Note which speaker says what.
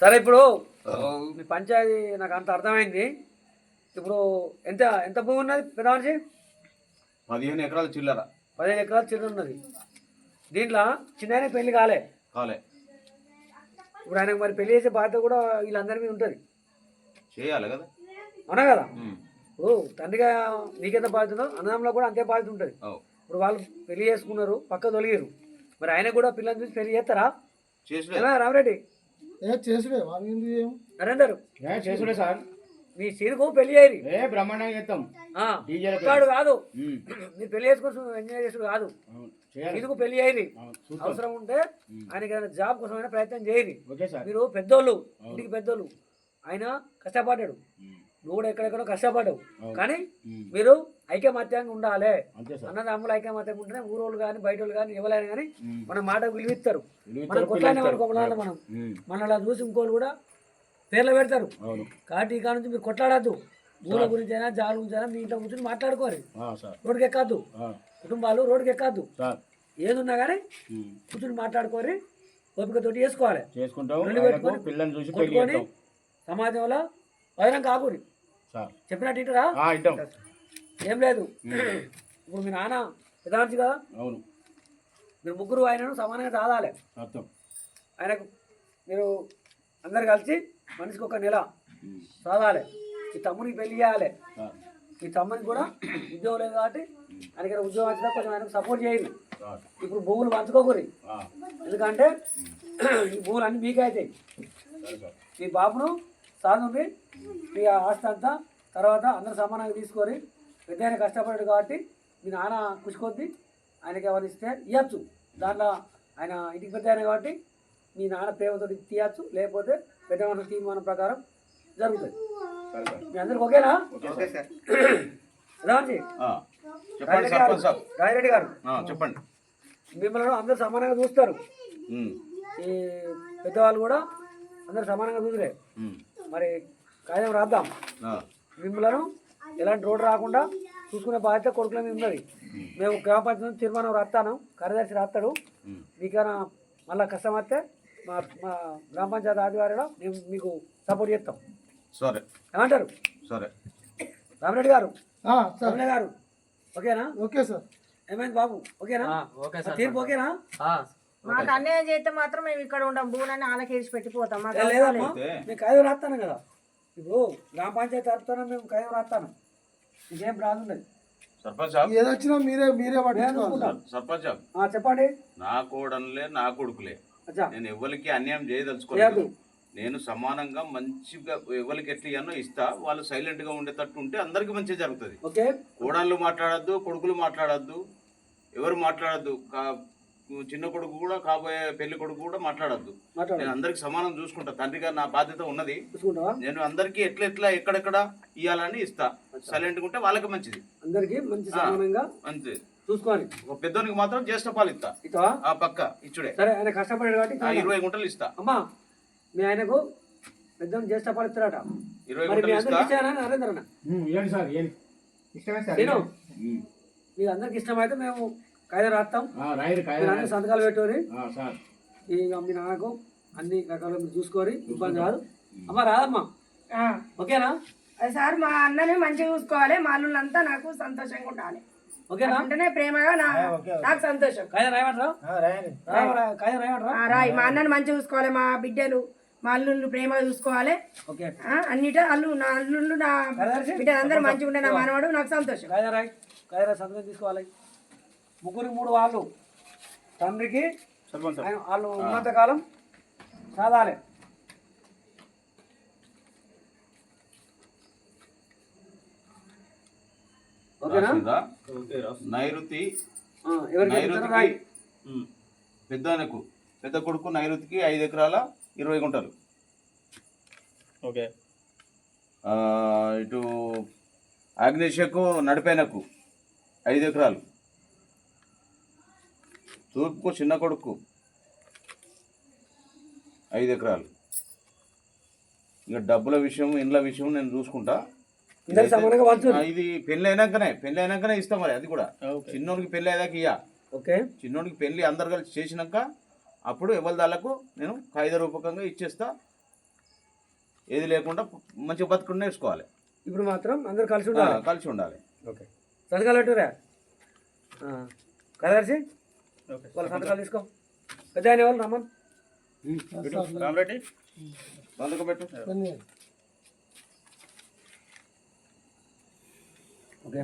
Speaker 1: సరే ఇప్పుడు మీ పంచాయతీ నాకు అంత అర్థమైంది. ఇప్పుడు ఎంత ఎంత భూమి ఉన్నది పెద్ద మనిషి?
Speaker 2: 15 ఎకరాల చిల్లర.
Speaker 1: 15 ఎకరాల చిల్లర ఉన్నది. దీంట్లో చిన్న పెళ్లి కాలే. ఇప్పుడు ఆయనకు మరి పెళ్లి చేసే బాధ్యత కూడా వీళ్ళందరి మీద ఉంటుంది.
Speaker 2: చేయాలి కదా,
Speaker 1: అవునా కదా? ఇప్పుడు తండ్రిగా నీకెంత బాధ్యత అన్నదమ్ములో కూడా అంతే బాధ్యత ఉంటుంది. ఇప్పుడు వాళ్ళు పెళ్లి చేసుకున్నారు, పక్క తొలిగారు, మరి ఆయన కూడా పిల్లల్ని చూసి పెళ్లి చేస్తారా? రామరెడ్డి
Speaker 3: చేసుడే
Speaker 1: నరేందర్
Speaker 4: చేసుడే సార్.
Speaker 1: మీ సీనుకు పెళ్లి చేయరు,
Speaker 4: బ్రహ్మాండంగా చేస్తాం.
Speaker 1: కాదు మీరు పెళ్లి చేసుకొని ఎంజాయ్ చేసుడు కాదు, సీనుకు పెళ్లి చేయరు. అవసరం ఉంటే ఆయనకి ఏదైనా జాబ్ కోసమైనా ప్రయత్నం చేయరు. మీరు పెద్దోళ్ళు, ఇంటికి పెద్దోళ్ళు, ఆయన కష్టపడ్డాడు, నువ్వు కూడా ఎక్కడెక్కడో కష్టపడ్డావు, కానీ మీరు ఐకమత్యంగా ఉండాలి. అన్నదమ్ములు ఐకమత్యంగా ఉంటేనే ఊరోళ్ళు కానీ బయట వాళ్ళు కానీ ఎవరైనా కానీ మన మాటకు విలువిస్తారు. మనం కొట్లాడిన అనుకోవాలి, మన అలా చూసి ఇంకోళ్ళు కూడా పేర్లు పెడతారు. కాబట్టి ఈ కాడ నుంచి మీరు కొట్లాడద్దు. ఊళ్ళ గురించి అయినా జాల గురించి అయినా మీ ఇంట్లో కూర్చొని మాట్లాడుకోవాలి. రోడ్డుకి ఎక్కద్దు, కుటుంబాలు రోడ్డుకి ఎక్కద్దు. ఏదున్నా కానీ కూర్చొని మాట్లాడుకోవాలి, ఓపికతోటి చేసుకోవాలి. కొట్టుకొని సమాజంలో వదనం కాకూరి చెప్పినట్టు ఇంటరా? ఏం లేదు. ఇప్పుడు మీ నాన్న పెదాంచి కదా, మీరు ముగ్గురు ఆయనను సమానంగా చదవాలి. ఆయనకు మీరు అందరు కలిసి మనిషికి ఒక నెల చదవాలి. ఈ తమ్మునికి పెళ్లి చేయాలి. ఈ తమ్మునికి కూడా ఉద్యోగం లేదు కాబట్టి ఆయనకి ఉద్యోగం వచ్చినా కొంచెం ఆయనకు సపోర్ట్ చేయాలి. ఇప్పుడు భూములు పంచుకోకూరి, ఎందుకంటే ఈ భూములు అన్నీ మీకే అవుతాయి. మీ బాబును సాధుని మీ ఆస్తి అంతా తర్వాత అందరు సమానంగా తీసుకొని పెద్ద ఆయన కష్టపడ్డాడు కాబట్టి మీ నాన్న కుషికొద్ది ఆయనకి ఎవరు ఇస్తే ఇవ్వచ్చు. దాంట్లో ఆయన ఇంటికి పెద్ద ఆయన కాబట్టి మీ నాన్న ప్రేమతో తీయచ్చు, లేకపోతే పెద్ద మన తీర్మానం ప్రకారం జరుగుతుంది. మీ అందరికి ఓకేనా? రాజిరెడ్డి గారు
Speaker 2: చెప్పండి.
Speaker 1: మిమ్మల్ని అందరు సమానంగా చూస్తారు. ఈ పెద్దవాళ్ళు కూడా అందరు సమానంగా చూసలే. మరి కాయం రాద్దాం. మిమ్మల్ని ఎలాంటి రోడ్డు రాకుండా చూసుకునే బాధ్యత కొడుకుల మీద ఉన్నది. మేము గ్రామ పంచాయతీ తీర్మానం రాస్తాను, కార్యదర్శి రాస్తాడు. మీకైనా మళ్ళీ కష్టం వస్తే మా గ్రామ పంచాయతీ ఆదివారంలో మేము మీకు సపోర్ట్ చేస్తాం.
Speaker 2: సరే
Speaker 1: ఏమంటారు?
Speaker 2: సరే
Speaker 1: రామరెడ్డి గారు, రమణ గారు ఓకేనా?
Speaker 3: Okay sir.
Speaker 1: ఏమైంది బాబు? ఓకేనా? తీర్పు ఓకేనా?
Speaker 5: మాకు అన్యాయం చేస్తే మాత్రం మేము ఇక్కడ ఉండం, భూనాన్ని ఆలకేసి పెట్టిపోతాం.
Speaker 1: లేదమ్మా, మేము కాయం రాస్తాను కదా. ఇప్పుడు గ్రామ పంచాయతీ తరపున మేము కాయం రాస్తాను, ఇంకేం రాదుండదు.
Speaker 2: సర్పంచ్
Speaker 3: ఏదొచ్చినా మీరే
Speaker 2: సర్పంచ్
Speaker 1: చెప్పండి.
Speaker 2: నా కోడన్లే నా కొడుకులే, నేను ఎవరికి అన్యాయం చేయదలుచుకోలేదు. నేను సమానంగా మంచిగా ఎవరికి ఎట్లా ఇవ్వనో ఇస్తా. వాళ్ళు సైలెంట్ గా ఉండేటట్టు ఉంటే అందరికి మంచిగా జరుగుతుంది. కోడళ్ళు మాట్లాడద్దు, కొడుకులు మాట్లాడద్దు, ఎవరు మాట్లాడద్దు. చిన్న కొడుకు కూడా కాబోయే పెళ్లి కొడుకు కూడా మాట్లాడద్దు. నేను అందరికి సమానం చూసుకుంటా. తండ్రిగా నా బాధ్యత ఉన్నది. నేను అందరికి ఎట్లా ఎక్కడెక్కడ ఇవ్వాలని ఇస్తా. సైలెంట్ గా ఉంటే వాళ్ళకి మంచిది, అందరికి మంచిది చూసుకోవాలి. ఒక పెద్దోనికి మాత్రం జ్యేష్ఠ పాలు ఇస్తా, ఆ పక్క ఇచ్చుడే. సరే, ఆయన కష్టపడాడు కాబట్టి 20 గుంటలు ఇస్తా. అమ్మా, మీ ఆయనకు పెద్ద జ్యేష్ఠ పాలు ఇస్తారట. 20 గుంటలు ఇస్తా. నరేంద్ర మీకు అందరికి ఇష్టమైతే మేము కాయద రాస్తాం, సంతకాలు పెట్టుకొని ఇక మీ నాన్నకు అన్ని రకాలు మీరు చూసుకొని ఇబ్బంది కాదు. అమ్మ రాదమ్మా, ఓకేనా?
Speaker 5: సార్ మా అన్నని మంచిగా చూసుకోవాలి, మా అల్లుళ్ళంతా నాకు సంతోషంగా ఉండాలి. ఓకేనా? అంటేనే ప్రేమగా నాకు సంతోషం.
Speaker 1: కాయ రాయమంటారా?
Speaker 5: రాయి. మా అన్నని మంచిగా చూసుకోవాలి, మా బిడ్డలు మా అల్లుళ్ళు ప్రేమగా చూసుకోవాలి. అన్నిట నా అల్లుళ్ళు నా బిడ్డలు అందరూ మంచిగా ఉంటే నా మనవాడు నాకు సంతోషం.
Speaker 1: కాయ సంతకం తీసుకోవాలి. ముగ్గురికి 3 వాళ్ళు, తండ్రికి వాళ్ళు ఉన్నంతకాలం చదవాలి. ఓకేనా?
Speaker 2: నైరుతి పెద్దనకు పెద్ద కొడుకు నైరుతికి 5 ఎకరాల 20 గుంటలు. ఓకే. ఇటు ఆగ్నేషకు నడిపేనకు 5 ఎకరాలు. తూర్పుకు చిన్న కొడుకు 5 ఎకరాలు. ఇక డబ్బుల విషయం, ఇండ్ల విషయం నేను చూసుకుంటా. ఇది పెళ్లి అయినాకనే ఇస్తాం. మరి అది కూడా చిన్నోడికి పెళ్లి అయ్యాక ఇయ్య. ఓకే, చిన్నోడికి పెళ్లి అందరు కలిసి చేసినాక అప్పుడు ఎవరి దాళ్ళకు నేను కాయిదా రూపకంగా ఇచ్చేస్తా. ఏది లేకుండా మంచిగా బతుకుని నేర్చుకోవాలి.
Speaker 1: ఇప్పుడు మాత్రం అందరు కలిసి ఉండాలి.
Speaker 2: కలిసి ఉండాలి.
Speaker 1: ఓకే, సంతకాలు పెట్టురా. కార్యదర్శి వాళ్ళ సంతకాలు తీసుకో. పెద్ద ఆయన వాళ్ళు రమ్మని
Speaker 2: రామరెడ్డి సంతకం పెట్టు.
Speaker 3: కొన్ని
Speaker 1: ఓకే.